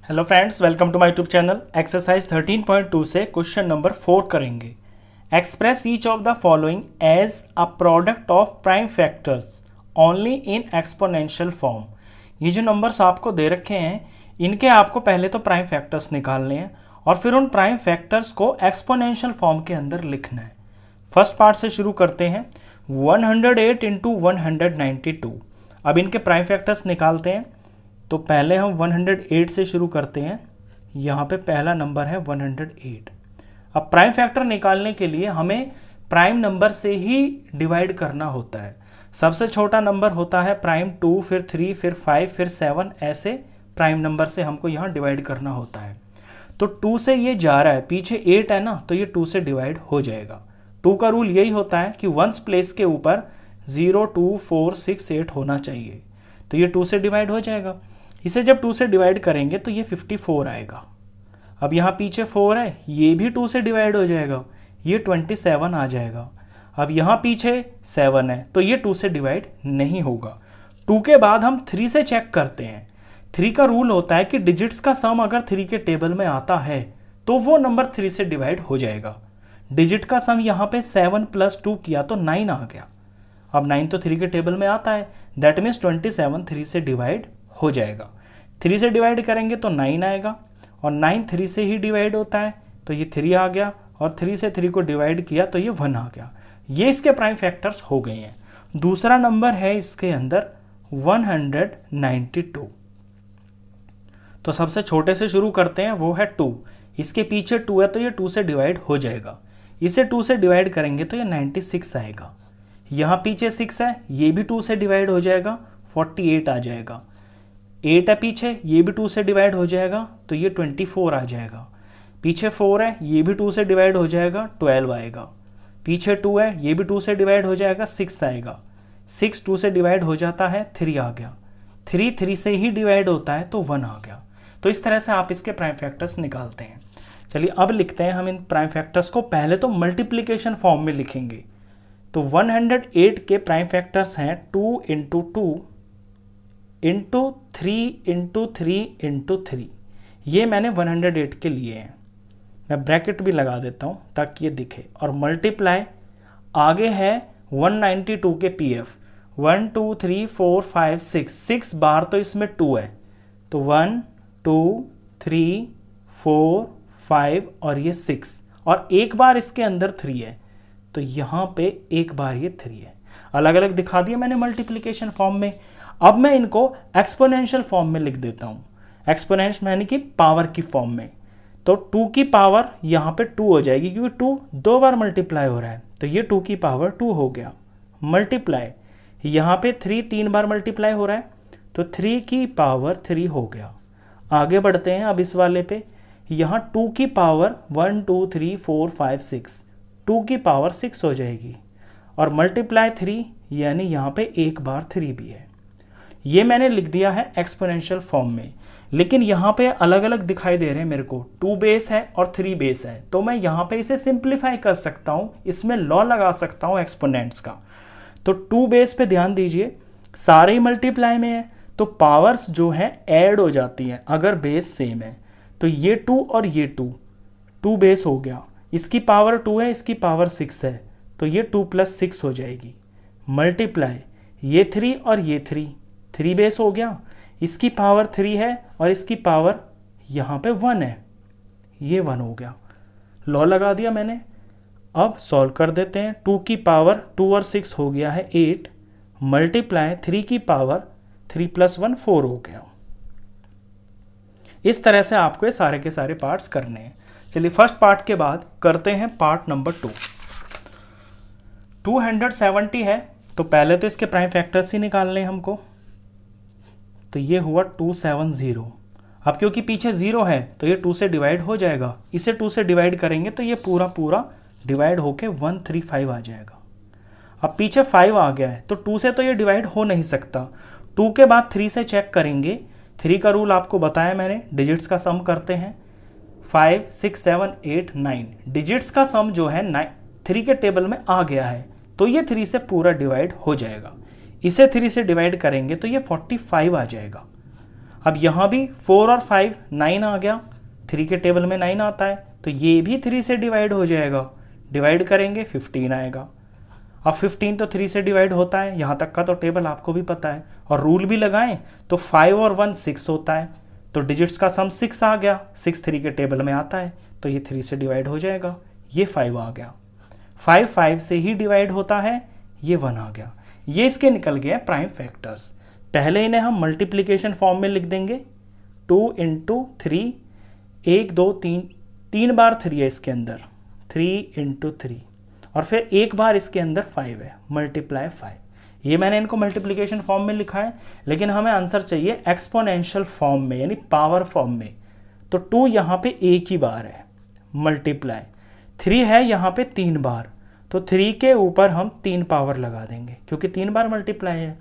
Hello friends, welcome to my YouTube channel. Exercise 13.2 से question number 4 करेंगे। Express each of the following as a product of prime factors only in exponential form. ये जो numbers आपको दे रखे हैं, इनके आपको पहले तो प्राइम फैक्टर्स निकालने हैं और फिर उन प्राइम फैक्टर्स को एक्सपोनेंशियल फॉर्म के अंदर लिखना है। फर्स्ट पार्ट से शुरू करते हैं। 108 इंटू 192। अब इनके प्राइम फैक्टर्स निकालते हैं। तो पहले हम 108 से शुरू करते हैं। यहाँ पे पहला नंबर है 108। अब प्राइम फैक्टर निकालने के लिए हमें प्राइम नंबर से ही डिवाइड करना होता है। सबसे छोटा नंबर होता है प्राइम 2, फिर 3, फिर 5, फिर 7, ऐसे प्राइम नंबर से हमको यहाँ डिवाइड करना होता है। तो 2 से ये जा रहा है, पीछे 8 है ना, तो ये 2 से डिवाइड हो जाएगा। 2 का रूल यही होता है कि वंस प्लेस के ऊपर 0, 2, 4, 6, 8 होना चाहिए। तो ये 2 से डिवाइड हो जाएगा। इसे जब 2 से डिवाइड करेंगे तो ये 54 आएगा। अब यहाँ पीछे 4 है, ये भी 2 से डिवाइड हो जाएगा, ये 27 आ जाएगा। अब यहाँ पीछे 7 है, तो ये 2 से डिवाइड नहीं होगा। 2 के बाद हम 3 से चेक करते हैं। 3 का रूल होता है कि डिजिट्स का सम अगर 3 के टेबल में आता है तो वो नंबर 3 से डिवाइड हो जाएगा। डिजिट का सम यहाँ पे 7 + 2 किया तो 9 आ गया। अब 9 तो 3 के टेबल में आता है, दैट मीन्स 27 3 से डिवाइड हो जाएगा। 3 से डिवाइड करेंगे तो 9 आएगा, और 9 3 से ही डिवाइड होता है, तो ये 3 आ गया, और 3 से 3 को डिवाइड किया तो ये 1 आ गया। ये इसके प्राइम फैक्टर्स हो गए हैं। दूसरा नंबर है इसके अंदर 192। तो सबसे छोटे से शुरू करते हैं, वो है 2। इसके पीछे 2 है तो ये 2 से डिवाइड हो जाएगा। इसे 2 से डिवाइड करेंगे तो ये 96 आएगा। यहाँ पीछे 6 है, ये भी 2 से डिवाइड हो जाएगा, 48 आ जाएगा। 8 है पीछे, ये भी 2 से डिवाइड हो जाएगा, तो ये 24 आ जाएगा। पीछे 4 है, ये भी 2 से डिवाइड हो जाएगा, 12 आएगा। पीछे 2 है, ये भी 2 से डिवाइड हो जाएगा, 6 आएगा। 6 2 से डिवाइड हो जाता है, 3 आ गया। 3 3 से ही डिवाइड होता है तो 1 आ गया। तो इस तरह से आप इसके प्राइम फैक्टर्स निकालते हैं। चलिए अब लिखते हैं हम इन प्राइम फैक्टर्स को। पहले तो मल्टीप्लीकेशन फॉर्म में लिखेंगे। तो 108 के प्राइम फैक्टर्स हैं 2 × 2 इंटू 3 × 3 × 3। ये मैंने 108 के लिए हैं। मैं ब्रैकेट भी लगा देता हूँ ताकि ये दिखे। और मल्टीप्लाई आगे है 192 के पीएफ। 1 2 3 4 5 6 बार तो इसमें 2 है, तो 1 2 3 4 5 और ये 6, और एक बार इसके अंदर 3 है, तो यहाँ पे एक बार ये 3 है। अलग अलग दिखा दिया मैंने मल्टीप्लिकेशन फॉर्म में। अब मैं इनको एक्सपोनेंशियल फॉर्म में लिख देता हूँ। एक्सपोनेंशियल यानी कि पावर की फॉर्म में। तो 2 की पावर यहाँ पे 2 हो जाएगी, क्योंकि 2 2 बार मल्टीप्लाई हो रहा है, तो ये 2 की पावर 2 हो गया। मल्टीप्लाई यहाँ पे 3 3 बार मल्टीप्लाई हो रहा है, तो 3 की पावर 3 हो गया। आगे बढ़ते हैं अब इस वाले पे। यहाँ 2 की पावर 1 2 3 4 5 6, 2 की पावर 6 हो जाएगी। और मल्टीप्लाई 3 यानी यहाँ पे एक बार 3 भी है। ये मैंने लिख दिया है एक्सपोनेंशियल फॉर्म में। लेकिन यहाँ पे अलग अलग दिखाई दे रहे हैं मेरे को। 2 बेस है और 3 बेस है, तो मैं यहाँ पे इसे सिंप्लीफाई कर सकता हूँ, इसमें लॉ लगा सकता हूँ एक्सपोनेंट्स का। तो 2 बेस पे ध्यान दीजिए, सारे ही मल्टीप्लाई में है, तो पावर्स जो है ऐड हो जाती हैं अगर बेस सेम है। तो ये 2 और ये 2 बेस हो गया। इसकी पावर 2 है, इसकी पावर 6 है, तो ये 2 + 6 हो जाएगी। मल्टीप्लाई ये 3 और ये 3 बेस हो गया। इसकी पावर 3 है और इसकी पावर यहाँ पे 1 है, ये 1 हो गया। लॉ लगा दिया मैंने। अब सॉल्व कर देते हैं। 2 की पावर 2 और 6 हो गया है 8, मल्टीप्लाई 3 की पावर 3 + 1 4 हो गया। इस तरह से आपको ये सारे के सारे पार्ट्स करने हैं। चलिए फर्स्ट पार्ट के बाद करते हैं पार्ट नंबर 2। 270 है, तो पहले तो इसके प्राइम फैक्टर्स ही निकालने हैं हमको। तो ये हुआ 270। अब क्योंकि पीछे 0 है तो ये 2 से डिवाइड हो जाएगा। इसे 2 से डिवाइड करेंगे तो ये पूरा पूरा डिवाइड होके 135 आ जाएगा। अब पीछे 5 आ गया है, तो 2 से तो ये डिवाइड हो नहीं सकता। 2 के बाद 3 से चेक करेंगे। 3 का रूल आपको बताया मैंने, डिजिट्स का सम करते हैं। 5 6 7 8 9 डिजिट्स का सम जो है 3 के टेबल में आ गया है, तो ये 3 से पूरा डिवाइड हो जाएगा। इसे 3 से डिवाइड करेंगे तो ये 45 आ जाएगा। अब यहाँ भी 4 और 5 9 आ गया, 3 के टेबल में 9 आता है, तो ये भी 3 से डिवाइड हो जाएगा। डिवाइड करेंगे 15 आएगा। अब 15 तो 3 से डिवाइड होता है, यहाँ तक का तो टेबल आपको भी पता है, और रूल भी लगाएं तो 5 और 1 6 होता है, तो डिजिट्स का सम 6 आ गया। 6 3 के टेबल में आता है, तो ये 3 से डिवाइड हो जाएगा। ये 5 आ गया, 5 5 से ही डिवाइड होता है, ये 1 आ गया। ये इसके निकल गए प्राइम फैक्टर्स। पहले इन्हें हम मल्टीप्लिकेशन फॉर्म में लिख देंगे, 2 × 3, 1 2 3, 3 बार 3 है इसके अंदर, 3 × 3, और फिर एक बार इसके अंदर 5 है, मल्टीप्लाई 5। ये मैंने इनको मल्टीप्लिकेशन फॉर्म में लिखा है, लेकिन हमें आंसर चाहिए एक्सपोनेंशियल फॉर्म में, यानी पावर फॉर्म में। तो 2 यहाँ पे एक ही बार है, मल्टीप्लाई 3 है यहाँ पे 3 बार, तो 3 के ऊपर हम 3 पावर लगा देंगे क्योंकि 3 बार मल्टीप्लाई है।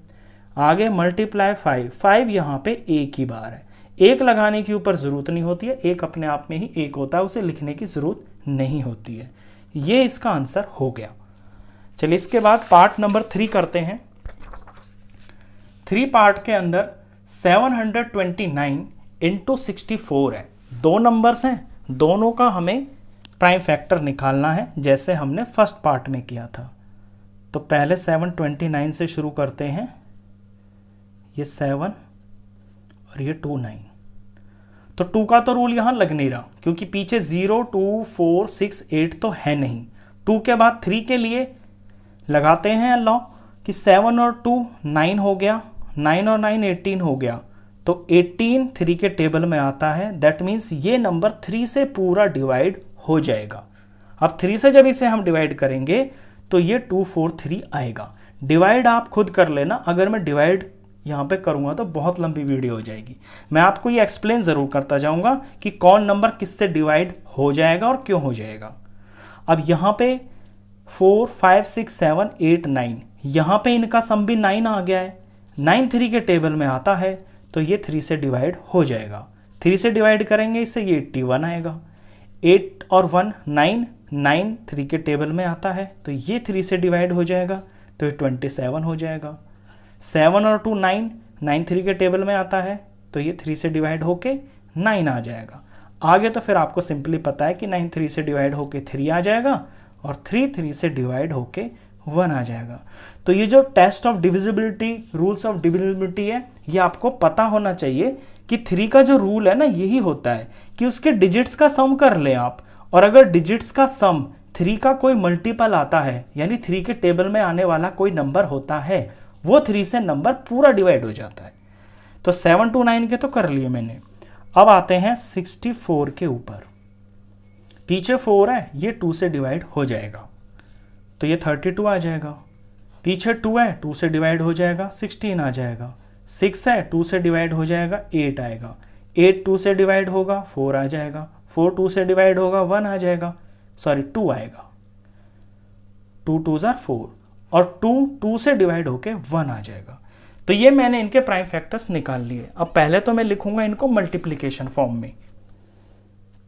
आगे मल्टीप्लाई 5, 5 यहाँ पे एक ही बार है, एक लगाने के ऊपर ज़रूरत नहीं होती है, एक अपने आप में ही एक होता है, उसे लिखने की ज़रूरत नहीं होती है। ये इसका आंसर हो गया। चलिए इसके बाद पार्ट नंबर 3 करते हैं। 3 पार्ट के अंदर 729 × 64 है, 2 नंबर्स हैं, दोनों का हमें प्राइम फैक्टर निकालना है जैसे हमने फर्स्ट पार्ट में किया था। तो पहले 729 से शुरू करते हैं, ये 7 और ये 2 9। तो 2 का तो रूल यहाँ लग नहीं रहा क्योंकि पीछे 0 2 4 6 8 तो है नहीं। 2 के बाद 3 के लिए लगाते हैं लॉ कि 7 और 2 9 हो गया, 9 और 9 18 हो गया, तो 18 3 के टेबल में आता है। दैट मीन्स ये नंबर 3 से पूरा डिवाइड हो जाएगा। अब 3 से जब इसे हम डिवाइड करेंगे तो ये 243 आएगा। डिवाइड आप खुद कर लेना, अगर मैं डिवाइड यहाँ पे करूँगा तो बहुत लंबी वीडियो हो जाएगी। मैं आपको ये एक्सप्लेन ज़रूर करता जाऊँगा कि कौन नंबर किससे डिवाइड हो जाएगा और क्यों हो जाएगा। अब यहाँ पे 4 5 6 7 8 9, यहाँ पे इनका सम भी 9 आ गया है, 9 3 के टेबल में आता है, तो ये 3 से डिवाइड हो जाएगा। 3 से डिवाइड करेंगे इससे ये 81 आएगा। 8 और 1 9, 9 3 के टेबल में आता है, तो ये 3 से डिवाइड हो जाएगा, तो ये 27 हो जाएगा। 7 और 2 9, 9 3 के टेबल में आता है, तो ये 3 से डिवाइड होके 9 आ जाएगा। आगे तो फिर आपको सिंपली पता है कि 9 3 से डिवाइड होके 3 आ जाएगा और 3 3 से डिवाइड होके 1 आ जाएगा। तो ये जो test of divisibility, rules of divisibility है, ये आपको पता होना चाहिए कि 3 का जो रूल है ना, यही होता है कि उसके डिजिट्स का सम कर लें आप, और अगर डिजिट्स का सम 3 का कोई मल्टीपल आता है, यानी 3 के टेबल में आने वाला कोई नंबर होता है, वो 3 से नंबर पूरा डिवाइड हो जाता है। तो 7 to 9 के तो कर लिए मैंने। अब आते हैं 64 के ऊपर। पीछे 4 है, ये 2 से डिवाइड हो जाएगा, तो ये 32 आ जाएगा। पीछे 2 है, 2 से डिवाइड हो जाएगा, 16 आ जाएगा। 6 है, 2 से डिवाइड हो जाएगा, 8 आएगा। 8 2 से डिवाइड होगा, 4 आ जाएगा। 4 2 से डिवाइड होगा, 1 आ जाएगा, सॉरी 2 आएगा। 2 2s are 4, और 2 2 से डिवाइड होके 1 आ जाएगा। तो ये मैंने इनके प्राइम फैक्टर्स निकाल लिए। अब पहले तो मैं लिखूंगा इनको मल्टीप्लिकेशन फॉर्म में।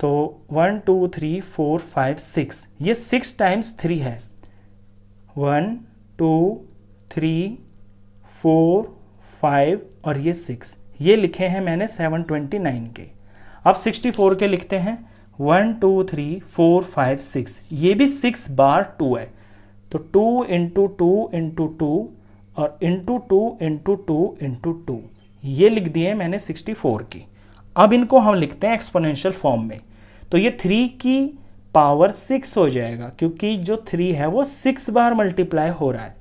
तो 1 2 3 4 5 6, ये 6 टाइम्स 3 है। 1 2 3 4 5 और ये 6, ये लिखे हैं मैंने 729 के। अब 64 के लिखते हैं। 1 2 3 4 5 6, ये भी 6 बार 2 है, तो 2 × 2 × 2 और × 2 × 2 × 2, ये लिख दिए मैंने 64 की। अब इनको हम लिखते हैं एक्सपोनेंशियल फॉर्म में। तो ये 3 की पावर 6 हो जाएगा, क्योंकि जो 3 है वो 6 बार मल्टीप्लाई हो रहा है।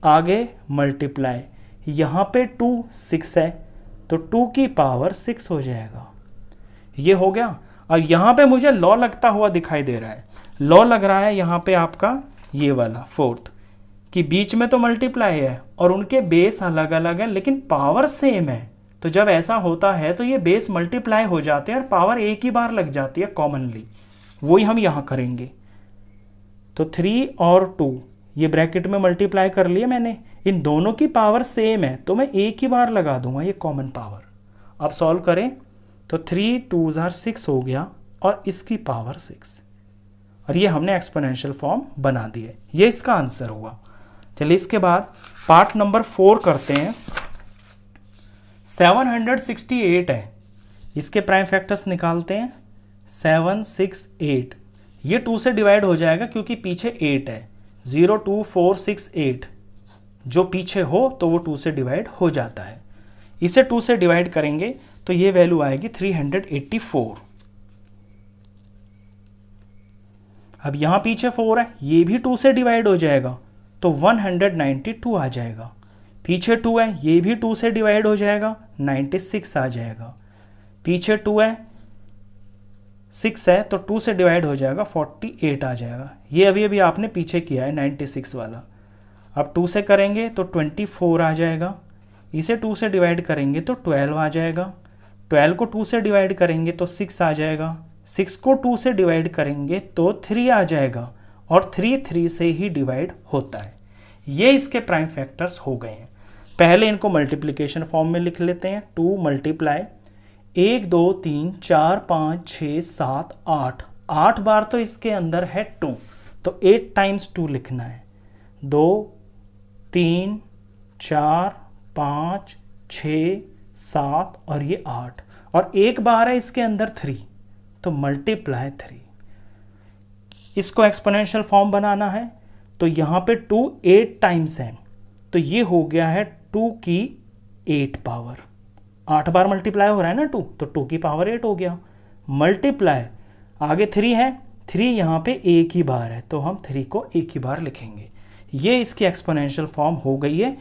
आगे मल्टीप्लाई, यहाँ पे 2 6 है, तो 2 की पावर 6 हो जाएगा। ये हो गया। अब यहाँ पे मुझे लॉ लगता हुआ दिखाई दे रहा है। लॉ लग रहा है यहाँ पे आपका ये वाला 4th, कि बीच में तो मल्टीप्लाई है और उनके बेस अलग अलग है लेकिन पावर सेम है। तो जब ऐसा होता है तो ये बेस मल्टीप्लाई हो जाते हैं और पावर एक ही बार लग जाती है कॉमनली। वही हम यहाँ करेंगे। तो 3 और 2 ये ब्रैकेट में मल्टीप्लाई कर लिए मैंने, इन दोनों की पावर सेम है तो मैं एक ही बार लगा दूंगा ये कॉमन पावर। अब सॉल्व करें तो 3 2s are 6 हो गया और इसकी पावर 6, और ये हमने एक्सपोनेंशियल फॉर्म बना दिए। ये इसका आंसर हुआ। चलिए इसके बाद पार्ट नंबर 4 करते हैं। 768 है, इसके प्राइम फैक्टर्स निकालते हैं। 768 ये 2 से डिवाइड हो जाएगा क्योंकि पीछे 8 है। 0 2 4 6 8 जो पीछे हो तो वो 2 से डिवाइड हो जाता है। इसे 2 से डिवाइड करेंगे तो ये वैल्यू आएगी 384। अब यहां पीछे 4 है, ये भी 2 से डिवाइड हो जाएगा तो 192 आ जाएगा। पीछे 2 है, ये भी 2 से डिवाइड हो जाएगा, 96 आ जाएगा। पीछे 2 है, 6 है तो 2 से डिवाइड हो जाएगा, 48 आ जाएगा। ये अभी अभी आपने पीछे किया है 96 वाला। अब 2 से करेंगे तो 24 आ जाएगा। इसे 2 से डिवाइड करेंगे तो 12 आ जाएगा। 12 को 2 से डिवाइड करेंगे तो 6 आ जाएगा। 6 को 2 से डिवाइड करेंगे तो 3 आ जाएगा और 3 से ही डिवाइड होता है। ये इसके प्राइम फैक्टर्स हो गए हैं। पहले इनको मल्टीप्लिकेशन फॉर्म में लिख लेते हैं। 2 मल्टीप्लाई 1 2 3 4 5 6 7 8 8 बार तो इसके अंदर है 2 तो 8 टाइम्स 2 लिखना है। 2 3 4 5 6 7 और ये 8 और एक बार है इसके अंदर 3 तो मल्टीप्लाई 3। इसको एक्सपोनेंशियल फॉर्म बनाना है तो यहाँ पे 2 8 टाइम्स है तो ये हो गया है 2 की 8 पावर। 8 बार मल्टीप्लाई हो रहा है ना 2 तो 2 की पावर 8 हो गया। मल्टीप्लाई आगे 3 है, 3 यहाँ पे एक ही बार है तो हम 3 को एक ही बार लिखेंगे। ये इसकी एक्सपोनेंशियल फॉर्म हो गई है।